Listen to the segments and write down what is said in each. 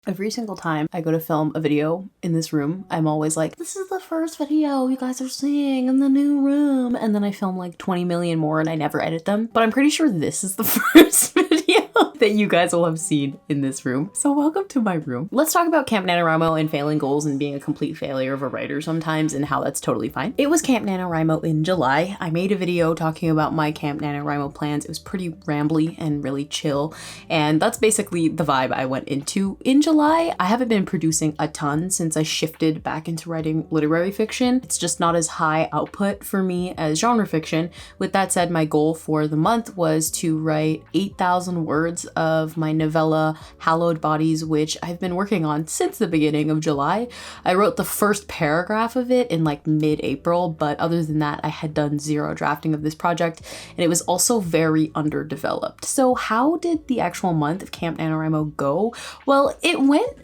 Every single time I go to film a video in this room, I'm always like, this is the first video you guys are seeing in the new room. And then I film like 20 million more and I never edit them. But I'm pretty sure this is the first video that you guys will have seen in this room. So welcome to my room. Let's talk about Camp NaNoWriMo and failing goals and being a complete failure of a writer sometimes and how that's totally fine. It was Camp NaNoWriMo in July. I made a video talking about my Camp NaNoWriMo plans. It was pretty rambly and really chill. And that's basically the vibe I went into in July. I haven't been producing a ton since I shifted back into writing literary fiction. It's just not as high output for me as genre fiction. With that said, my goal for the month was to write 8,000 words of my novella Hallowed Bodies, which I've been working on since the beginning of July. I wrote the first paragraph of it in like mid-April, but other than that, I had done zero drafting of this project, and it was also very underdeveloped. So how did the actual month of Camp NaNoWriMo go? Well, it went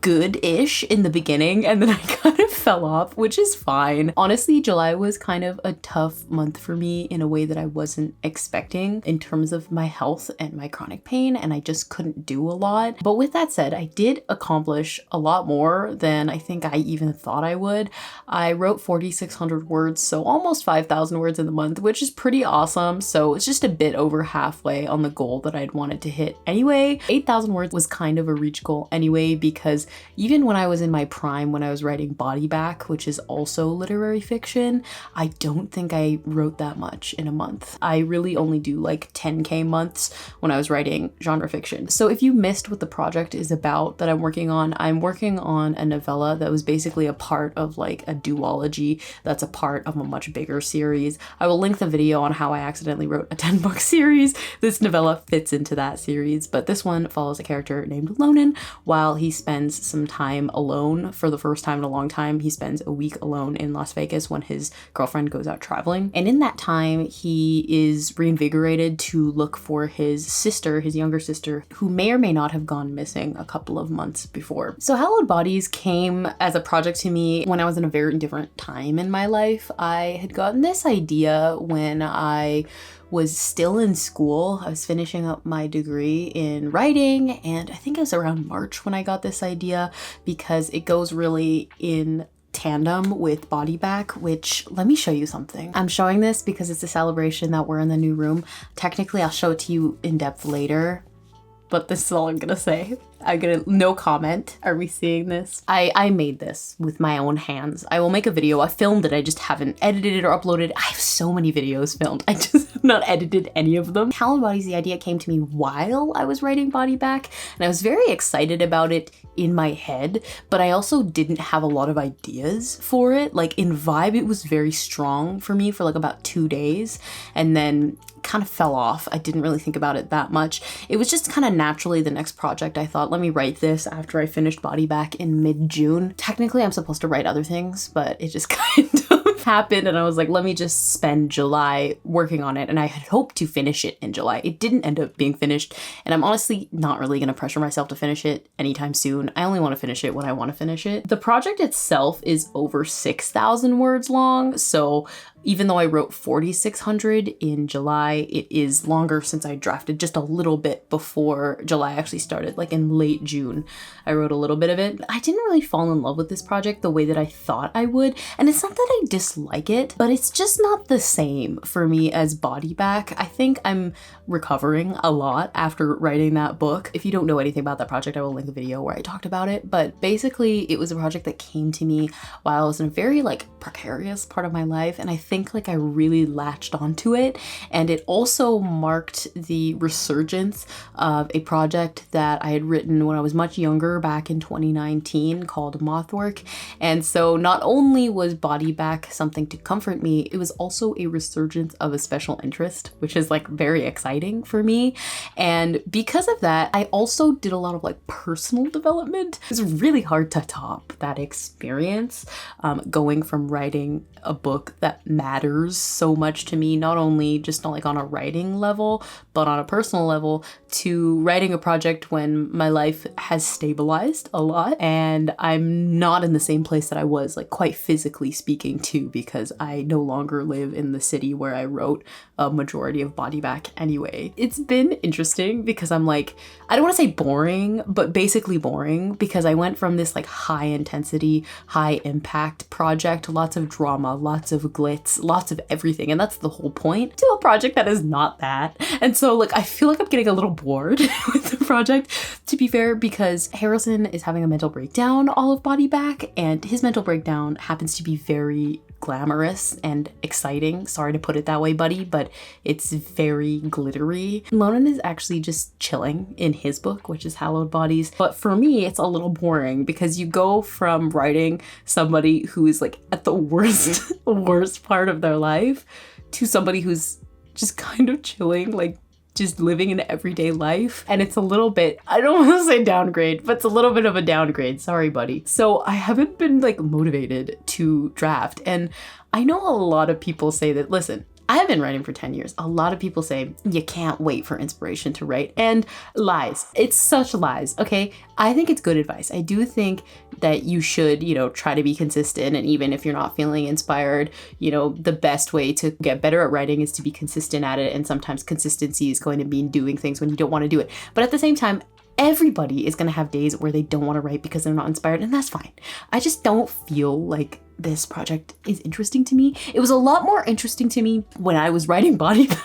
good-ish in the beginning, and then I kind of fell off, which is fine. Honestly, July was kind of a tough month for me in a way that I wasn't expecting in terms of my health and my chronic pain, and I just couldn't do a lot. But with that said, I did accomplish a lot more than I think I even thought I would. I wrote 4,600 words, so almost 5,000 words in the month, which is pretty awesome. So it's just a bit over halfway on the goal that I'd wanted to hit anyway. 8,000 words was kind of a reach goal anyway, because even when I was in my prime, when I was writing Body Back, which is also literary fiction, I don't think I wrote that much in a month. I really only do like 10K months when I was writing genre fiction. So if you missed what the project is about that I'm working on a novella that was basically a part of like a duology that's a part of a much bigger series. I will link the video on how I accidentally wrote a 10-book series. This novella fits into that series, but this one follows a character named Lonan while he spends some time alone for the first time in a long time. He spends a week alone in Las Vegas when his girlfriend goes out traveling. And in that time, he is reinvigorated to look for his sister, his younger sister, who may or may not have gone missing a couple of months before. So Hallowed Bodies came as a project to me when I was in a very different time in my life. I had gotten this idea when I was still in school. I was finishing up my degree in writing, and I think it was around March when I got this idea because it goes really in tandem with Body Back, which, let me show you something. I'm showing this because it's a celebration that we're in the new room. Technically, I'll show it to you in depth later, but this is all I'm gonna say. No comment. Are we seeing this? I made this with my own hands. I will make a video. I filmed it. I just haven't edited it or uploaded. I have so many videos filmed. I just have not edited any of them. Hallowed Bodies, the idea came to me while I was writing Body Back, and I was very excited about it in my head, but I also didn't have a lot of ideas for it. Like in vibe, it was very strong for me for like about 2 days, and then kind of fell off. I didn't really think about it that much. It was just kind of naturally the next project. I thought, let me write this after I finished Body Back in mid-June. Technically, I'm supposed to write other things, but it just kind of happened, and I was like, let me just spend July working on it, and I had hoped to finish it in July. It didn't end up being finished, and I'm honestly not really going to pressure myself to finish it anytime soon. I only want to finish it when I want to finish it. The project itself is over 6,000 words long, so even though I wrote 4,600 in July, it is longer since I drafted just a little bit before July actually started, like in late June. I wrote a little bit of it. I didn't really fall in love with this project the way that I thought I would, and it's not that I dislike it, but it's just not the same for me as Body Back. I think I'm recovering a lot after writing that book. If you don't know anything about that project, I will link a video where I talked about it, but basically it was a project that came to me while I was in a very like precarious part of my life, and I think like I really latched onto it, and it also marked the resurgence of a project that I had written when I was much younger back in 2019 called Mothwork. And so not only was Body Back something to comfort me, it was also a resurgence of a special interest, which is like very exciting for me. And because of that, I also did a lot of like personal development. It was really hard to top that experience, going from writing a book that matters so much to me, not only just like on a writing level, but on a personal level, to writing a project when my life has stabilized a lot and I'm not in the same place that I was, like quite physically speaking, 2 to because I no longer live in the city where I wrote a majority of Body Back anyway. It's been interesting because I'm like, I don't want to say boring, but basically boring, because I went from this like high intensity, high impact project, lots of drama, lots of glitz, lots of everything, and that's the whole point, to a project that is not that. And so like I feel like I'm getting a little bored with the project, to be fair, because Harrison is having a mental breakdown all of Body Back, and his mental breakdown happens to be very glamorous and exciting. Sorry to put it that way, buddy, but it's very glittery. Lonan is actually just chilling in his book, which is Hallowed Bodies. But for me, it's a little boring because you go from writing somebody who is like at the worst part of their life to somebody who's just kind of chilling, like just living an everyday life. And it's a little bit, I don't want to say downgrade, but it's a little bit of a downgrade. Sorry, buddy. So I haven't been like motivated to draft. And I know a lot of people say that, listen, I have been writing for 10 years. A lot of people say you can't wait for inspiration to write, and lies. It's such lies, okay? I think it's good advice. I do think that you should, try to be consistent. And even if you're not feeling inspired, the best way to get better at writing is to be consistent at it. And sometimes consistency is going to mean doing things when you don't want to do it. But at the same time, everybody is going to have days where they don't want to write because they're not inspired, and that's fine. I just don't feel like this project is interesting to me. It was a lot more interesting to me when I was writing Body Back.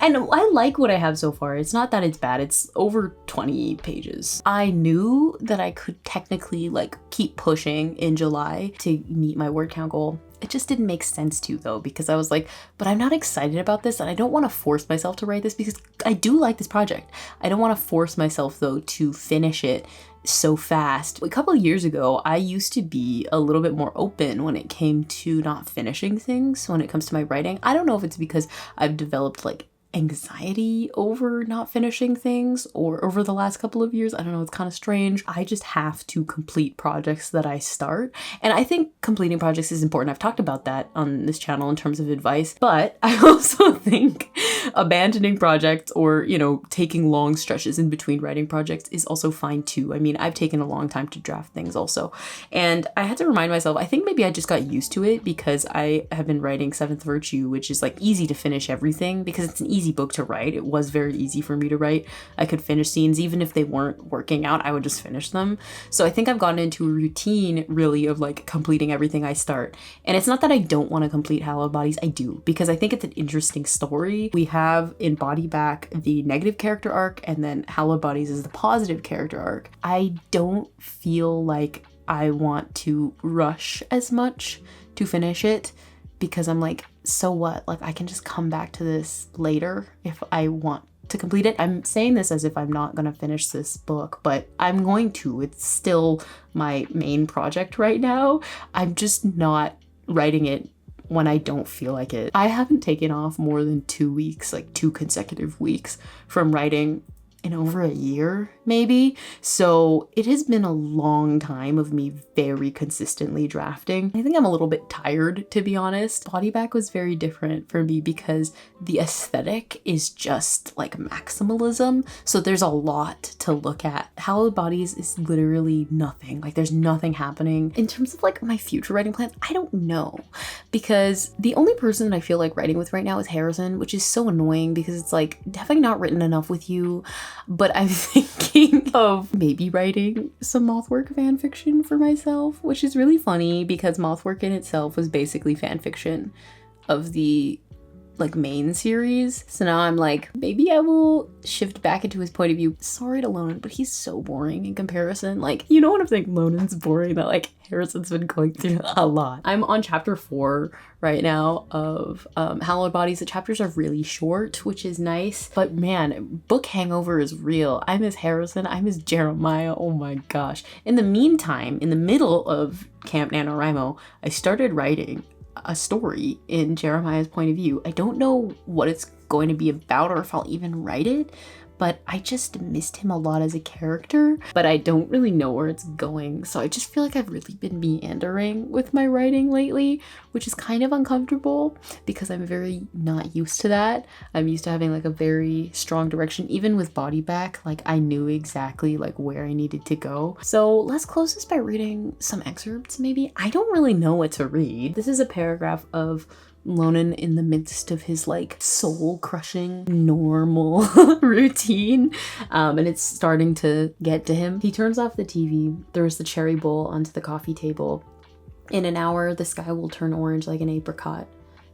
And I like what I have so far. It's not that it's bad. It's over 20 pages. I knew that I could technically like keep pushing in July to meet my word count goal. It just didn't make sense to, though, because I was like, but I'm not excited about this, and I don't want to force myself to write this because I do like this project. I don't want to force myself, though, to finish it so fast. A couple of years ago, I used to be a little bit more open when it came to not finishing things when it comes to my writing. I don't know if it's because I've developed like anxiety over not finishing things or over the last couple of years. I don't know, it's kind of strange. I just have to complete projects that I start. And I think completing projects is important. I've talked about that on this channel in terms of advice, but I also think abandoning projects or, taking long stretches in between writing projects is also fine too. I mean, I've taken a long time to draft things also. And I had to remind myself, I think maybe I just got used to it because I have been writing Seventh Virtue, which is like easy to finish everything because it's an easy book to write. It was very easy for me to write. I could finish scenes even if they weren't working out. I would just finish them. So I think I've gotten into a routine really of like completing everything I start. And it's not that I don't want to complete Hallowed Bodies. I do, because I think it's an interesting story. We have in Body Back the negative character arc, and then Hallowed Bodies is the positive character arc. I don't feel like I want to rush as much to finish it because I'm like, so what? Like, I can just come back to this later if I want to complete it. I'm saying this as if I'm not going to finish this book, but I'm going to. It's still my main project right now. I'm just not writing it when I don't feel like it. I haven't taken off more than 2 weeks, like 2 consecutive weeks from writing in over a year, maybe. So it has been a long time of me very consistently drafting. I think I'm a little bit tired, to be honest. Body Back was very different for me because the aesthetic is just like maximalism. So there's a lot to look at. Hallowed Bodies is literally nothing. Like, there's nothing happening. In terms of like my future writing plans, I don't know, because the only person that I feel like writing with right now is Harrison, which is so annoying because it's like, have I not written enough with you? But I'm thinking of maybe writing some Mothwork fan fiction for myself, which is really funny because Mothwork in itself was basically fan fiction of the like main series. So now I'm like, maybe I will shift back into his point of view. Sorry to Lonan, but he's so boring in comparison. Like, you know what I'm saying? Lonan's boring, that like Harrison's been going through a lot. I'm on chapter 4 right now of Hallowed Bodies. The chapters are really short, which is nice. But man, book hangover is real. I miss Harrison. I miss Jeremiah. Oh my gosh. In the meantime, in the middle of Camp NaNoWriMo, I started writing a story in Jeremiah's point of view. I don't know what it's going to be about or if I'll even write it, but I just missed him a lot as a character, but I don't really know where it's going. So I just feel like I've really been meandering with my writing lately, which is kind of uncomfortable because I'm very not used to that. I'm used to having like a very strong direction. Even with Body Back, like I knew exactly like where I needed to go. So let's close this by reading some excerpts maybe. I don't really know what to read. This is a paragraph of Lonan in the midst of his like soul-crushing normal routine, and it's starting to get to him. He turns off the TV, throws the cherry bowl onto the coffee table. In an hour, the sky will turn orange like an apricot.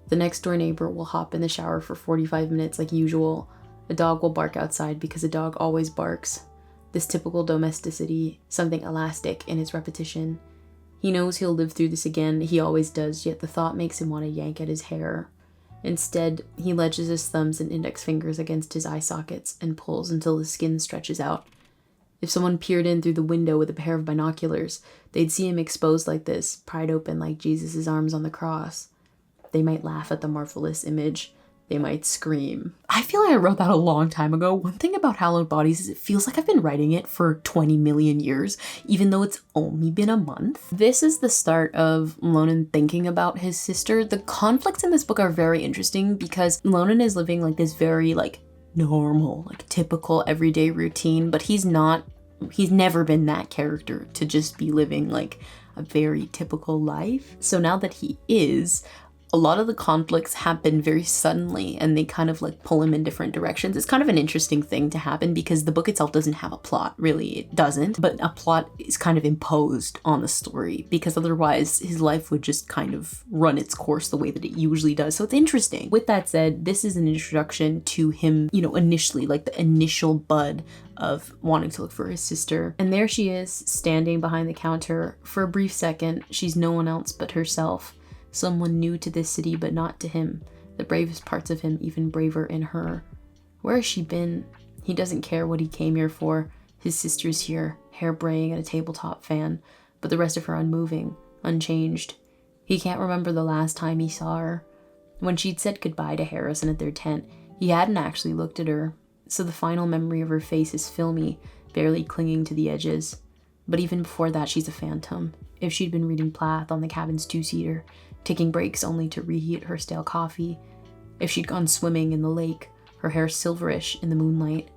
The next door neighbor will hop in the shower for 45 minutes like usual. A dog will bark outside because a dog always barks. This typical domesticity, something elastic in its repetition. He knows he'll live through this again, he always does, yet the thought makes him want to yank at his hair. Instead, he ledges his thumbs and index fingers against his eye sockets and pulls until the skin stretches out. If someone peered in through the window with a pair of binoculars, they'd see him exposed like this, pried open like Jesus' arms on the cross. They might laugh at the marvelous image. They might scream. I feel like I wrote that a long time ago. One thing about Hallowed Bodies is it feels like I've been writing it for 20 million years, even though it's only been a month. This is the start of Lonan thinking about his sister. The conflicts in this book are very interesting because Lonan is living like this very like normal, like typical everyday routine, but he's never been that character to just be living like a very typical life. So now that he is, a lot of the conflicts happen very suddenly and they kind of like pull him in different directions. It's kind of an interesting thing to happen because the book itself doesn't have a plot, really, it doesn't, but a plot is kind of imposed on the story because otherwise his life would just kind of run its course the way that it usually does. So it's interesting. With that said, this is an introduction to him, you know, initially, like the initial bud of wanting to look for his sister. And there she is, standing behind the counter. For a brief second, she's no one else but herself. Someone new to this city, but not to him. The bravest parts of him even braver in her. Where has she been? He doesn't care what he came here for. His sister's here, hair braying at a tabletop fan, but the rest of her unmoving, unchanged. He can't remember the last time he saw her. When she'd said goodbye to Harrison at their tent, he hadn't actually looked at her, so the final memory of her face is filmy, barely clinging to the edges. But even before that, she's a phantom. If she'd been reading Plath on the cabin's two-seater, taking breaks only to reheat her stale coffee. If she'd gone swimming in the lake, her hair silverish in the moonlight.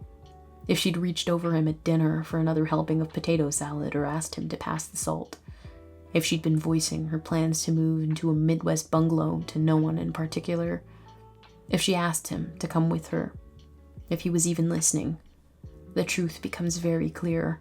If she'd reached over him at dinner for another helping of potato salad or asked him to pass the salt. If she'd been voicing her plans to move into a Midwest bungalow to no one in particular. If she asked him to come with her. If he was even listening. The truth becomes very clear.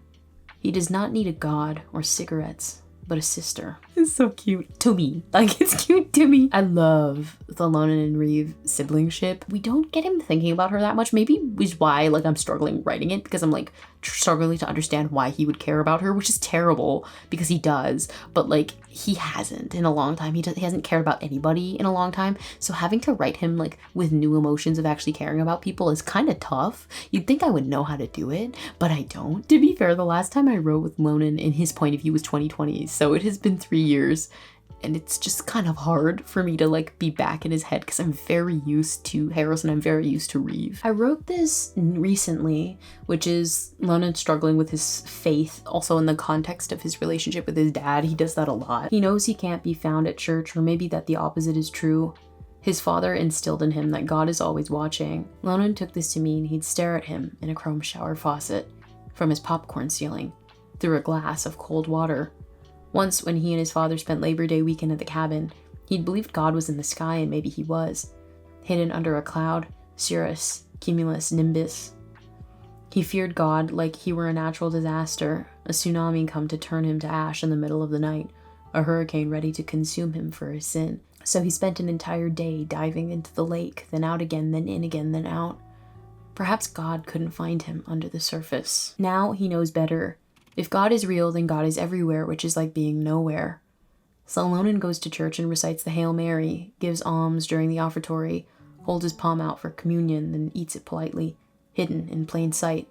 He does not need a god or cigarettes, but a sister. It's so cute to me. Like, it's cute to me. I love the Lonan and Reeve siblingship. We don't get him thinking about her that much. Maybe is why like I'm struggling writing it, because I'm like struggling to understand why he would care about her, which is terrible because he does, but like he hasn't in a long time. He hasn't cared about anybody in a long time. So having to write him like with new emotions of actually caring about people is kind of tough. You'd think I would know how to do it, but I don't. To be fair, the last time I wrote with Lonan in his point of view was 2020, so it has been 3 years. And it's just kind of hard for me to like be back in his head because I'm very used to Harrison, I'm very used to Reeve. I wrote this recently, which is Lonan struggling with his faith, also in the context of his relationship with his dad. He does that a lot. He knows he can't be found at church, or maybe that the opposite is true. His father instilled in him that God is always watching. Lonan took this to mean he'd stare at him in a chrome shower faucet, from his popcorn ceiling, through a glass of cold water. Once, when he and his father spent Labor Day weekend at the cabin, he'd believed God was in the sky, and maybe he was. Hidden under a cloud, cirrus, cumulus, nimbus. He feared God like he were a natural disaster, a tsunami come to turn him to ash in the middle of the night, a hurricane ready to consume him for his sin. So he spent an entire day diving into the lake, then out again, then in again, then out. Perhaps God couldn't find him under the surface. Now he knows better. If God is real, then God is everywhere, which is like being nowhere. So Lonan goes to church and recites the Hail Mary, gives alms during the offertory, holds his palm out for communion, then eats it politely, hidden in plain sight.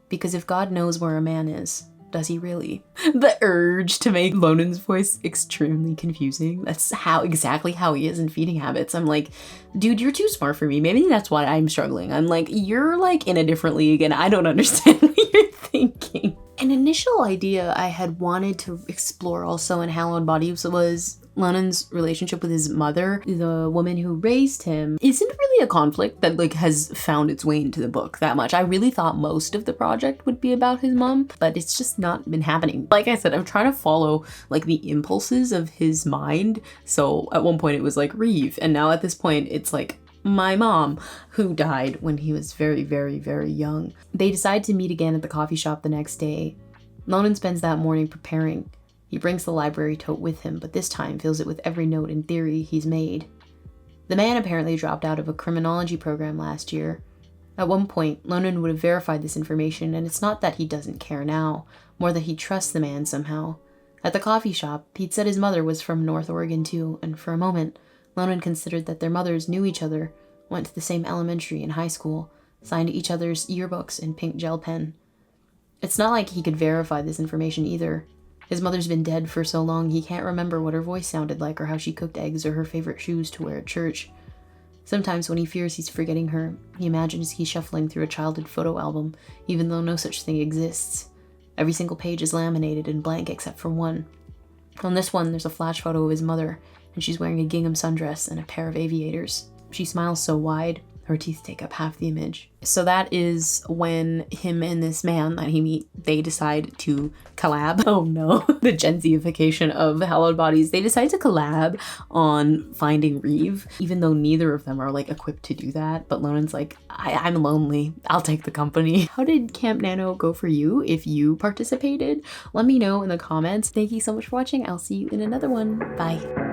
Because if God knows where a man is, Does he really? The urge to make Lonan's voice extremely confusing. That's exactly how he is in Feeding Habits. I'm like, dude, you're too smart for me. Maybe that's why I'm struggling. I'm like, you're like in a different league and I don't understand what you're thinking. An initial idea I had wanted to explore also in Hallowed Bodies was Lennon's relationship with his mother, the woman who raised him, isn't really a conflict that like has found its way into the book that much. I really thought most of the project would be about his mom, but it's just not been happening. Like I said, I'm trying to follow like the impulses of his mind. So at one point it was like Reeve, and now at this point it's like my mom, who died when he was very, very, very young. They decide to meet again at the coffee shop the next day. Lonan spends that morning preparing. He brings the library tote with him, but this time fills it with every note and theory he's made. The man apparently dropped out of a criminology program last year. At one point, Lonan would have verified this information, and it's not that he doesn't care now, more that he trusts the man somehow. At the coffee shop, Pete said his mother was from North Oregon too, and for a moment, Lonan considered that their mothers knew each other, went to the same elementary and high school, signed each other's yearbooks in pink gel pen. It's not like he could verify this information either. His mother's been dead for so long he can't remember what her voice sounded like or how she cooked eggs or her favorite shoes to wear at church. Sometimes when he fears he's forgetting her, he imagines he's shuffling through a childhood photo album, even though no such thing exists. Every single page is laminated and blank except for one. On this one, there's a flash photo of his mother, and she's wearing a gingham sundress and a pair of aviators. She smiles so wide, her teeth take up half the image. So that is when him and this man that he meet, they decide to collab. Oh no, the Gen Z-ification of Hallowed Bodies. They decide to collab on finding Reeve, even though neither of them are like equipped to do that. But Lonan's like, I'm lonely, I'll take the company. How did Camp NaNo go for you if you participated? Let me know in the comments. Thank you so much for watching. I'll see you in another one. Bye.